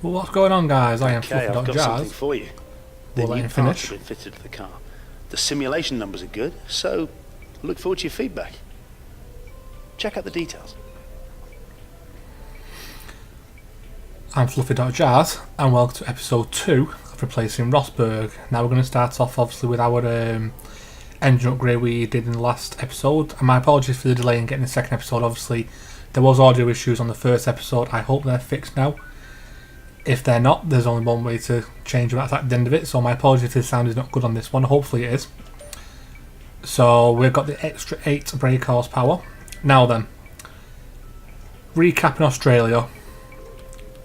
Well, what's going on, guys? I am Okay, I've got something FluffyDotJARS. for you. The We'll let new him parts finish. have been fitted to the car. The simulation numbers are good, so look forward to your feedback. Check out the details. I'm FluffyDotJARS, and welcome to episode 2 of replacing Rosberg. Now we're going to start off, obviously, with our engine upgrade we did in the last episode. And my apologies for the delay in getting the second episode. Obviously, there was audio issues on the first episode. I hope they're fixed now. If they're not, there's only one way to change them. That's at the end of it. So my apologies if the sound is not good on this one. Hopefully it is. So we've got the extra 8 brake horsepower. Now then, recapping Australia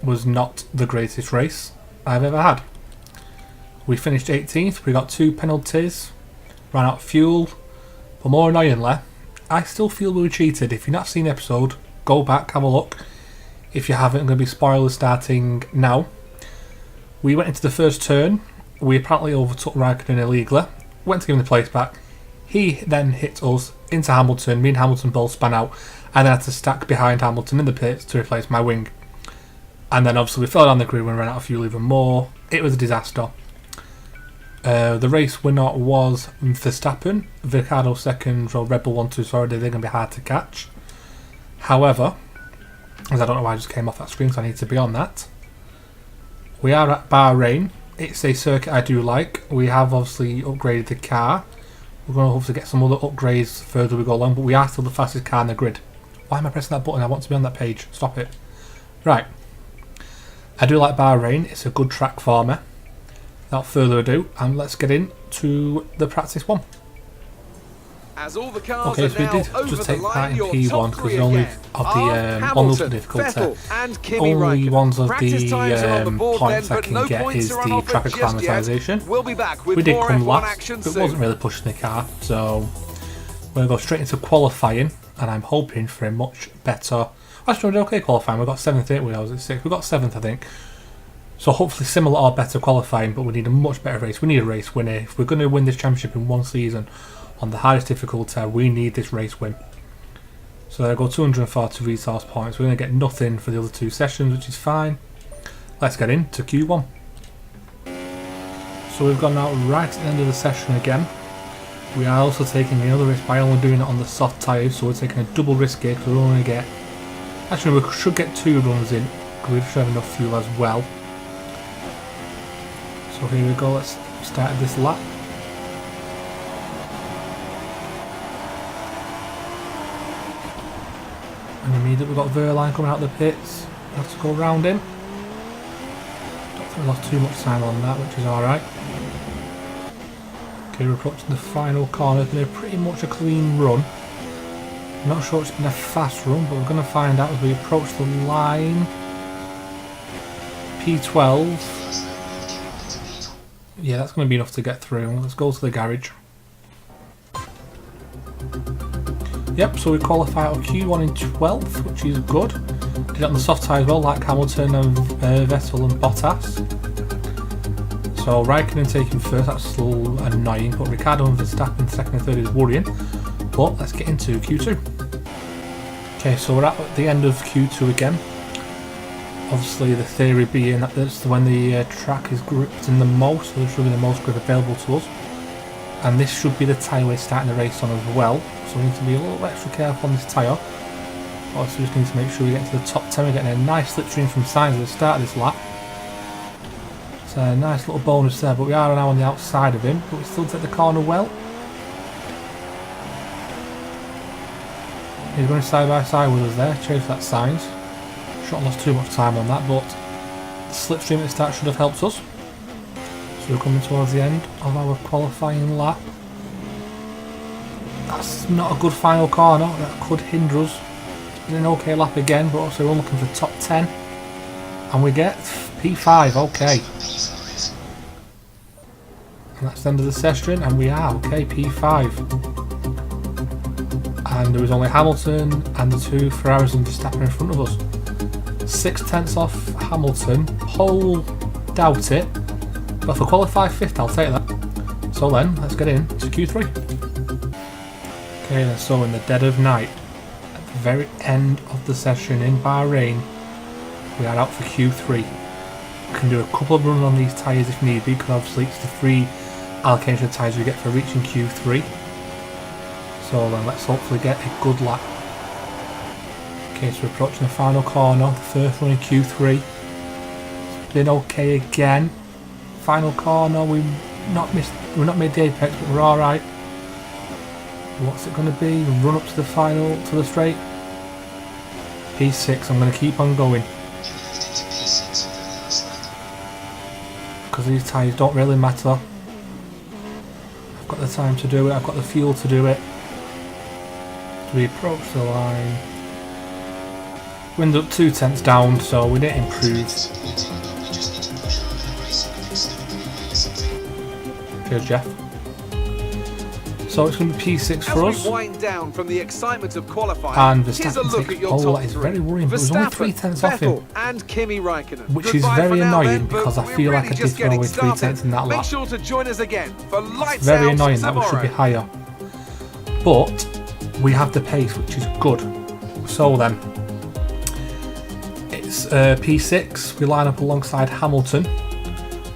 was not the greatest race I've ever had. We finished 18th. We got 2 penalties. Ran out of fuel. But more annoyingly, I still feel we were cheated. If you've not seen the episode, go back, have a look. If you haven't, I'm going to be spoilers starting now. We went into the first turn. We apparently overtook Raikkonen illegally. Went to give him the place back. He then hit us into Hamilton. Me and Hamilton both span out. And then had to stack behind Hamilton in the pits to replace my wing. And then obviously we fell down the grid and ran out of fuel even more. It was a disaster. The race winner was Verstappen. Ricciardo second, or Red Bull 1-2, sorry, they're going to be hard to catch. However, as I don't know why I just came off that screen, so I need to be on that. We are at Bahrain. It's a circuit I do like. We have obviously upgraded the car. We're going to hopefully get some other upgrades further we go along, but we are still the fastest car in the grid. Why am I pressing that button? I want to be on that page. Stop it. Right. I do like Bahrain. It's a good track for me. Without further ado, and let's get into the practice one. As all the cars Okay, so we did just take part in P1 because the only of the on-loop difficulty, only ones of the points I can get is the track acclimatisation. We did come last, but it wasn't really pushing the car, so we're going to go straight into qualifying, and I'm hoping for a much better. Actually, we did okay qualifying. We got 7th, didn't we? I was at 6th. We got 7th, I think. So hopefully similar or better qualifying, but we need a much better race. We need a race winner. If we're going to win this championship in one season on the hardest difficulty, we need this race win. So there go 240 resource points. We're going to get nothing for the other 2 sessions, which is fine. Let's get into Q1. So we've gone out right at the end of the session again. We are also taking another risk by only doing it on the soft tyres, so we're taking a double risk here because we're only get. Actually, we should get 2 runs in because we should have enough fuel as well. So here we go, let's start this lap. And immediately we've got Verline coming out of the pits. We have to go around him. Don't think we lost too much time on that, which is alright. Okay, we're approaching the final corner. It's been pretty much a clean run. I'm not sure it's been a fast run, but we're going to find out as we approach the line. P12. Yeah, that's going to be enough to get through. Let's go to the garage. Yep, so we qualify out Q1 in 12th, which is good. Did it on the soft tyre as well, like Hamilton and Vettel and Bottas. So Raikkonen taking first, that's a little annoying, but Ricciardo and Verstappen second and third is worrying. But let's get into Q2. Okay, so we're at the end of Q2 again. Obviously the theory being that that's when the track is gripped in the most, so there should be the most grip available to us. And this should be the tyre we're starting the race on as well, so we need to be a little extra careful on this tyre. Also just need to make sure we get to the top 10, we're getting a nice slipstream from Sainz at the start of this lap. It's a nice little bonus there, but we are now on the outside of him, but we still take the corner well. He's running side by side with us there, chase that Sainz. Shouldn't have lost too much time on that, but the slipstream at the start should have helped us. So we're coming towards the end of our qualifying lap. That's not a good final corner, that could hinder us. It's been an okay lap again, but also we're looking for top 10. And we get P5, okay. And that's the end of the session, and we are, okay, P5. And there was only Hamilton and the 2 Ferraris and Verstappen in front of us. 6/10 off Hamilton, pole, doubt it, but if I qualify 5th I'll take that. So then, let's get in to Q3. Okay then, so in the dead of night, at the very end of the session in Bahrain, we are out for Q3. We can do a couple of runs on these tyres if need be, because obviously it's the free allocation of tyres we get for reaching Q3. So then let's hopefully get a good lap. Okay, so we're approaching the final corner, the first run in Q3. It's been okay again. Final corner, we're not made the apex, but we're alright. What's it going to be? Run up to the final, to the straight. P6, I'm going to keep on going. Because these tyres don't really matter. I've got the time to do it, I've got the fuel to do it. We approach the line. We ended up 2/10 down, so we didn't improve. Cheers, Jeff. So it's going to be P6 for us. Wind down from the excitement of qualifying, and Verstappen takes, oh, that is very worrying, but it was only 3/10 off him, and Kimi Raikkonen. Which is very annoying because I feel like I did throw away 3/10 in that lap. Make sure to join us again for lights Very out annoying, that tomorrow. should be higher. But we have the pace, which is good. So then, it's P6, we line up alongside Hamilton.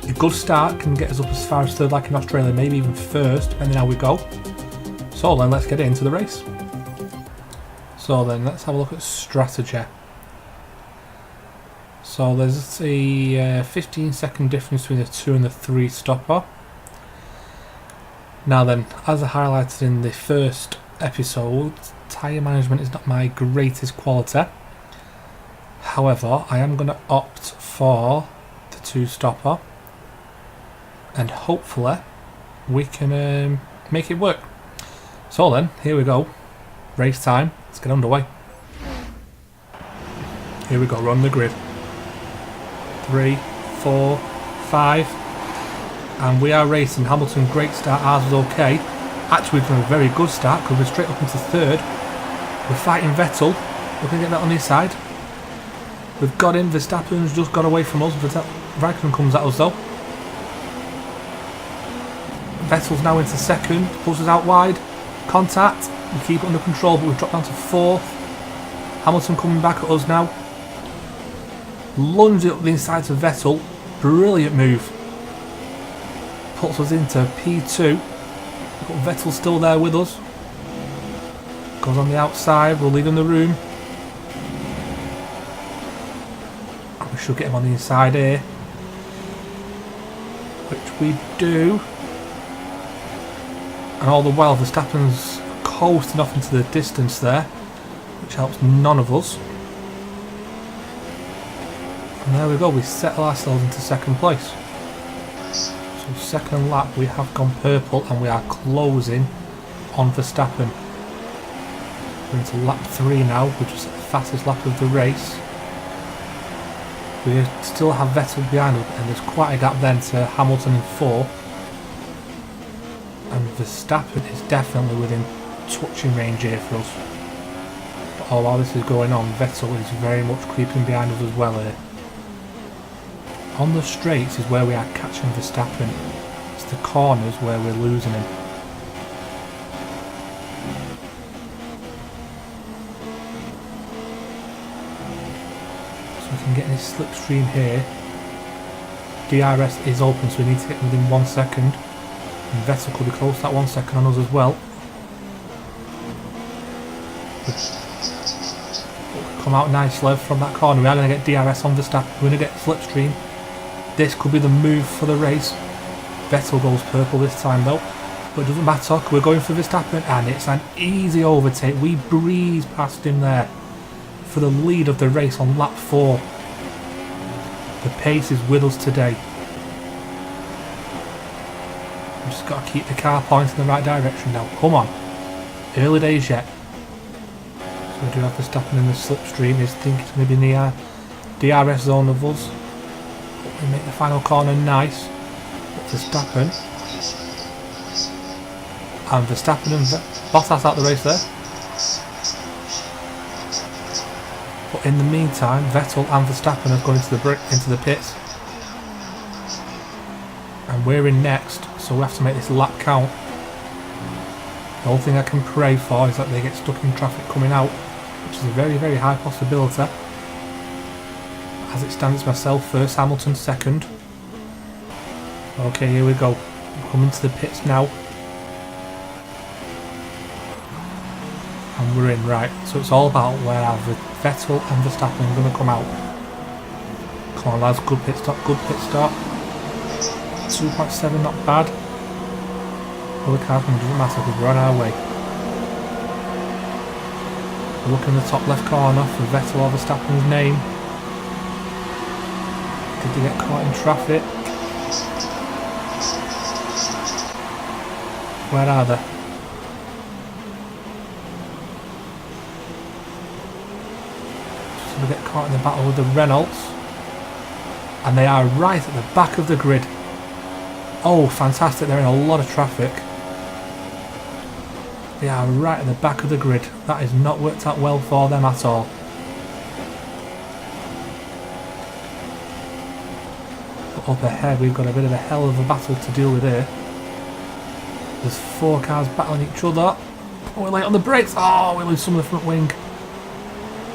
A good start can get us up as far as third, like in Australia, maybe even first, depending how we go. So then, let's get into the race. So then, let's have a look at strategy. So there's a 15-second difference between the 2 and the 3 stopper. Now then, as I highlighted in the first episode, tyre management is not my greatest quality. However, I am going to opt for the 2 stopper, and hopefully we can make it work. So then, here we go. Race time. Let's get underway. Here we go, we're on the grid. 3, 4, 5. And we are racing. Hamilton, great start. Ours was okay. Actually, we've done a very good start because we're straight up into third. We're fighting Vettel. We're going to get that on his side. We've got him. Verstappen's just got away from us. Raikkonen comes at us though. Vettel's now into second. Pulls us out wide. Contact. We keep it under control, but we've dropped down to 4th. Hamilton coming back at us now. Lunges it up the inside to Vettel. Brilliant move. Puts us into P2. But Vettel's still there with us. Goes on the outside. We'll leave him the room. We should get him on the inside here. Which we do. And all the while Verstappen's coasting off into the distance there, which helps none of us. And there we go, we settle ourselves into second place. So second lap we have gone purple and we are closing on Verstappen. We're into lap 3 now, which is the fastest lap of the race. We still have Vettel behind us and there's quite a gap then to Hamilton in 4th. And Verstappen is definitely within touching range here for us. But all while this is going on, Vettel is very much creeping behind us as well here. On the straights is where we are catching Verstappen. It's the corners where we're losing him. So we can get in his slipstream here. DRS is open, so we need to get within 1 second. And Vettel could be close to that 1 second on us as well. Come out nicely from that corner. We are going to get DRS on Verstappen. We're going to get slipstream. This could be the move for the race. Vettel goes purple this time though. But it doesn't matter. We're going for Verstappen and it's an easy overtake. We breeze past him there for the lead of the race on lap 4. The pace is with us today. We've just got to keep the car pointing in the right direction now. Come on. Early days yet. So we do have Verstappen in the slipstream. He's thinking it's going to be in the DRS zone of us. But we make the final corner nice. But Verstappen. And Verstappen and Bottas out the race there. But in the meantime, Vettel and Verstappen have gone into the pits. And we're in next, so we have to make this lap count. The only thing I can pray for is that they get stuck in traffic coming out, which is a very, very high possibility. As it stands, myself first, Hamilton second. Okay, here we go. Coming to the pits now. And we're in, right. So it's all about where Vettel and Verstappen are going to come out. Come on lads, good pit stop, good pit start. 2.7, not bad. Other cars, it doesn't matter because we're on our way. We're looking in the top left corner for Vettel or Verstappen's name. Did they get caught in traffic? Where are they? So we get caught in the battle with the Renaults. And they are right at the back of the grid. Oh, fantastic, they're in a lot of traffic. They are right at the back of the grid. That has not worked out well for them at all. But up ahead we've got a bit of a hell of a battle to deal with here. There's 4 cars battling each other. Oh, we're late on the brakes. Oh, we lose some of the front wing.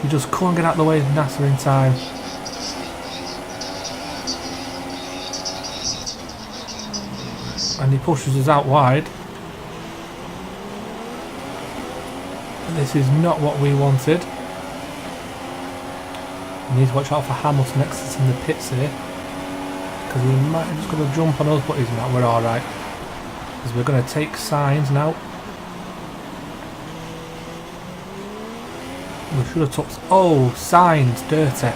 We just couldn't get out of the way of Nasser in time. And he pushes us out wide. This is not what we wanted. We need to watch out for Hamilton exiting the pits here. Because he might have just got a jump on us, but he's not. We're alright. Because we're going to take signs now. We should have took... Oh, signs, dirty.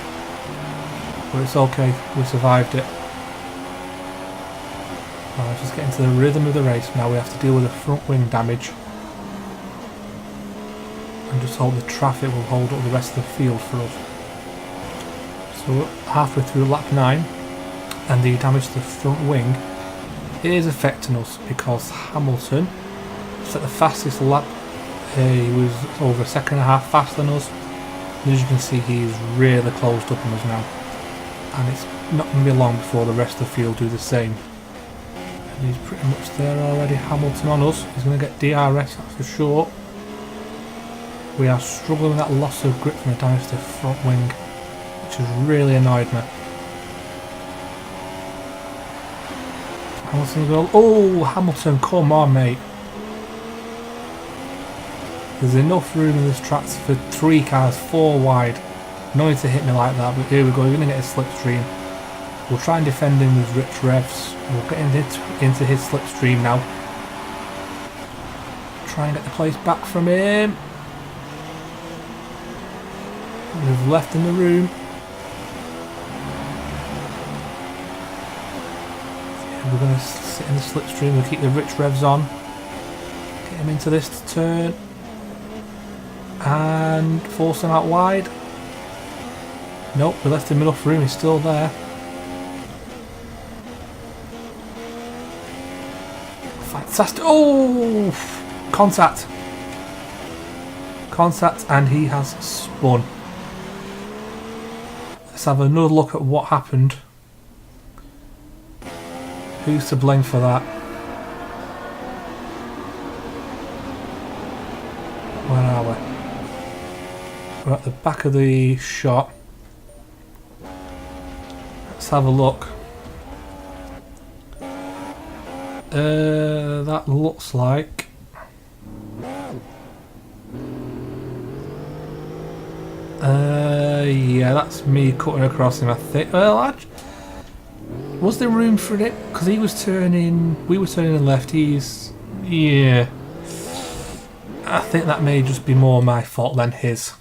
But it's okay, we survived it. Well, let's just get into the rhythm of the race. Now we have to deal with the front wing damage. And just hope the traffic will hold up the rest of the field for us. So we're halfway through lap 9. And the damage to the front wing is affecting us because Hamilton set the fastest lap. He was over a second and a half faster than us. And as you can see, he's really closed up on us now. And it's not going to be long before the rest of the field do the same. And he's pretty much there already. Hamilton on us. He's going to get DRS, that's for sure. We are struggling with that loss of grip from the damage to the front wing, which has really annoyed me. Hamilton's going, oh, Hamilton, come on, mate. There's enough room in this track for 3 cars, 4 wide. No need to hit me like that, but here we go, we're going to get a slipstream. We'll try and defend him with rich revs. We'll get into his slipstream now. Try and get the place back from him. We've left in the room. We're going to sit in the slipstream, we'll keep the rich revs on. Get him into this turn. And force him out wide. Nope, we left him enough room, he's still there. Fantastic. Oh! Contact. Contact, and he has spun. Let's have another look at what happened. Who's to blame for that? Where are we? We're at the back of the shot. Let's have a look. That looks like... yeah, that's me cutting across him, I think. Well, was there room for it? Because he was turning... We were turning left, he's... Yeah. I think that may just be more my fault than his.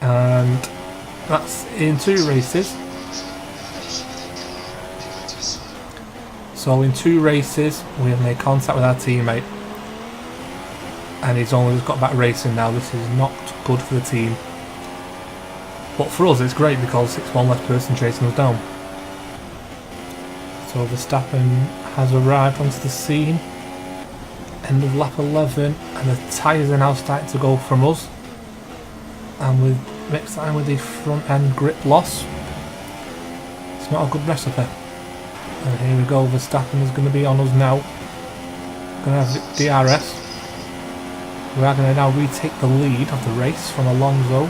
And that's in 2 races. So in 2 races we have made contact with our teammate. And he's only just got back racing now. This is not good for the team. But for us it's great because it's one less person chasing us down. So Verstappen has arrived onto the scene. End of lap 11 and the tyres are now starting to go from us. And with mixed time with the front end grip loss, it's not a good recipe. And here we go, Verstappen is going to be on us now. Going to have DRS. We are going to now retake the lead of the race from Alonso.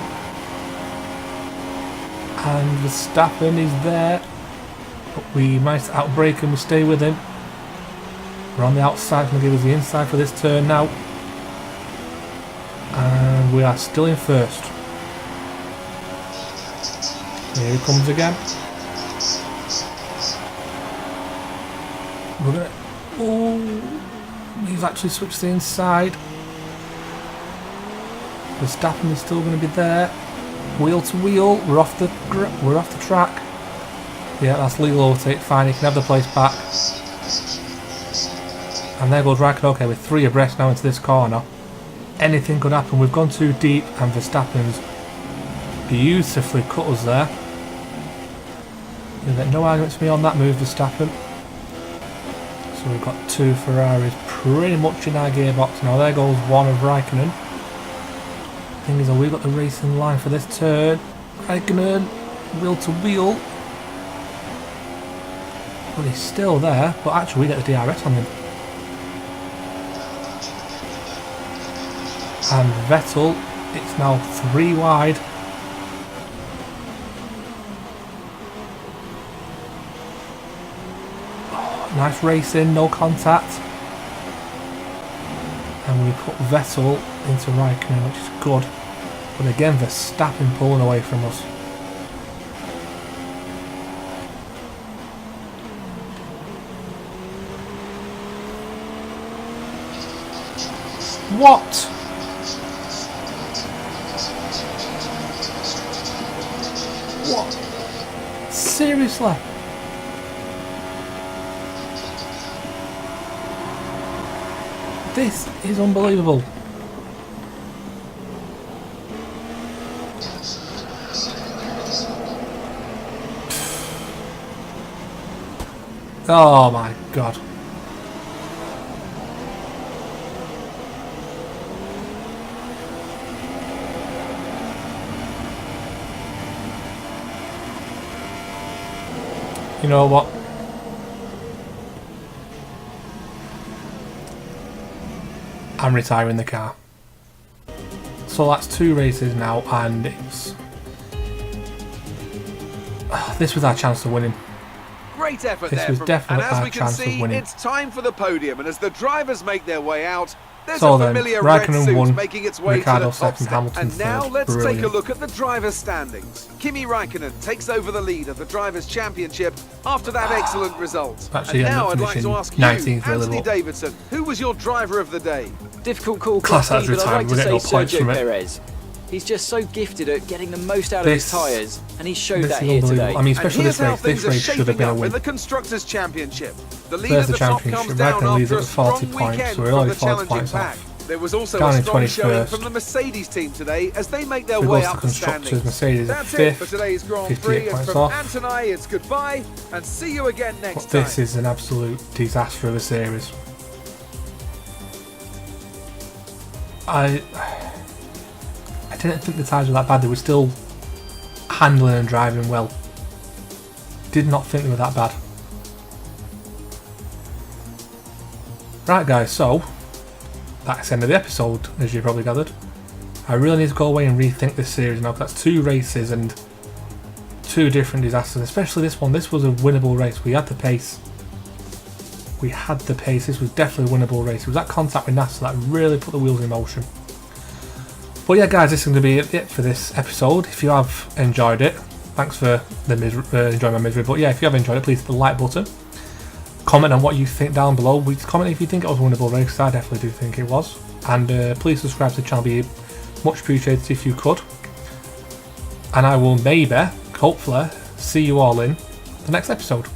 And Verstappen is there. But we managed to outbrake him, we stay with him. We're on the outside, going to give us the inside for this turn now. And we are still in first. Here he comes again. We're gonna. Oh, he's actually switched to the inside. Verstappen is still going to be there. Wheel to wheel. We're off the track. Yeah, that's legal overtake. Fine, he can have the place back. And there goes Raikkonen. Okay, we're 3 abreast now into this corner. Anything could happen. We've gone too deep, and Verstappen's beautifully cut us there. You'll get no arguments from me on that move, Verstappen. So we've got 2 Ferraris pretty much in our gearbox now. There goes one of Raikkonen. Thing is, we've got the racing line for this turn. Raikkonen, wheel to wheel. But he's still there, but actually we get the DRS on him. And Vettel, it's now 3 wide. Nice racing, no contact. And we put Vettel into Raikkonen, which is good. But again, Verstappen pulling away from us. What? What? Seriously? This is unbelievable. Oh my god. You know what? I'm retiring the car. So that's 2 races now, and it's... this was our chance of winning. Great effort This there. was definitely and as our we can chance of see, winning. it's time for the podium. And as the drivers make their way out, there's So a then, familiar red Raikkonen suit won, making its way Ricciardo to the top second, step. Hamilton And now third. let's take a Brilliant. look at the drivers' standings. Kimi Raikkonen takes over the lead of the Drivers' Championship after that excellent result. Actually, and ended now up I'd like to finishing ask you, 19th really Anthony low. Davidson, who was your driver of the day? Difficult call, Class Crofty, as but I'd retired, like to we'll get say no points Sergio from it. Perez. He's just so gifted at getting the most out of his This- tyres, and he showed This that is here unbelievable. today. I mean, And especially here's this how race. things This are race should have shaping been a up in win. the Constructors' Championship. The lead There's at the the top comes championship. down Raikkonen leads after at a 40 strong points, weekend so we're from only the 40 challenging points pack. off. There was also Down a in strong showing 21st. from the Mercedes team today as they make their We way go to up the Constructors. standings. Mercedes That's at it for 5th, today's Grand 58 Prix, and points from off. Ant and I, it's goodbye, and see you again next But time. this is an absolute disaster of a series. I didn't think the tyres were that bad. They were still handling and driving well. Did not think they were that bad. Right guys, so that's the end of the episode, as you probably gathered. I really need to go away and rethink this series now, because that's 2 races and 2 different disasters, especially this one. This was a winnable race. We had the pace. We had the pace. This was definitely a winnable race. It was that contact with NASA that really put the wheels in motion. But yeah guys, this is going to be it for this episode. If you have enjoyed it, thanks for enjoying my misery. But yeah, if you have enjoyed it, please hit the like button. Comment on what you think down below. Comment if you think it was a winnable race, because I definitely do think it was. And please subscribe to the channel, be much appreciated if you could. And I will maybe, hopefully, see you all in the next episode.